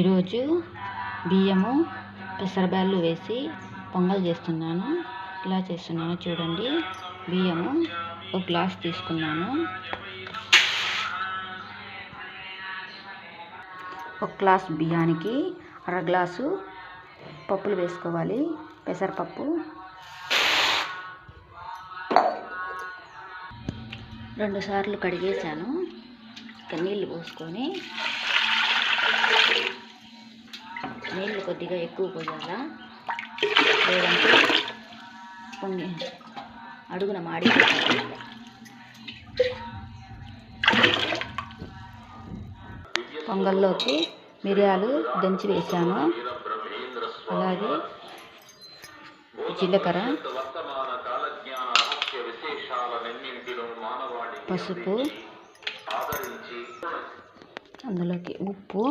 ఈరోజు బియ్యము పెసరబ్యాళ్ళు వేసి పొంగల్ చేస్తున్నాను. ఇలా చేస్తున్నాను చూడండి. బియ్యము ఒక గ్లాస్ తీసుకున్నాను. ఒక గ్లాస్ బియ్యానికి అర గ్లాసు పప్పులు వేసుకోవాలి. పెసరపప్పు 2 సార్లు కడిగేసాను. నీళ్ళు పోసుకొని, నీళ్ళు కొద్దిగా ఎక్కువ పోయాలా, లేదంటే కొన్ని అడుగున మాడిపోతాయి. పొంగల్లోకి మిరియాలు దంచి వేసాను. అలాగే జీలకర్ర, పసుపు, అందులోకి ఉప్పు,